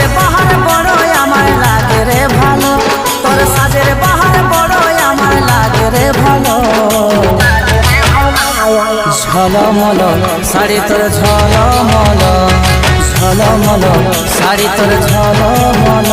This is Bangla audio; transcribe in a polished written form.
সাজের বাহার বড়ই আমার লাগে রে ভালো, তোর সাজের বাহার বড়ই আমার লাগে রে ভালো। ঝলমল শাড়ি তোর ঝলমল, ঝলমল শাড়ি তোর ঝলমল।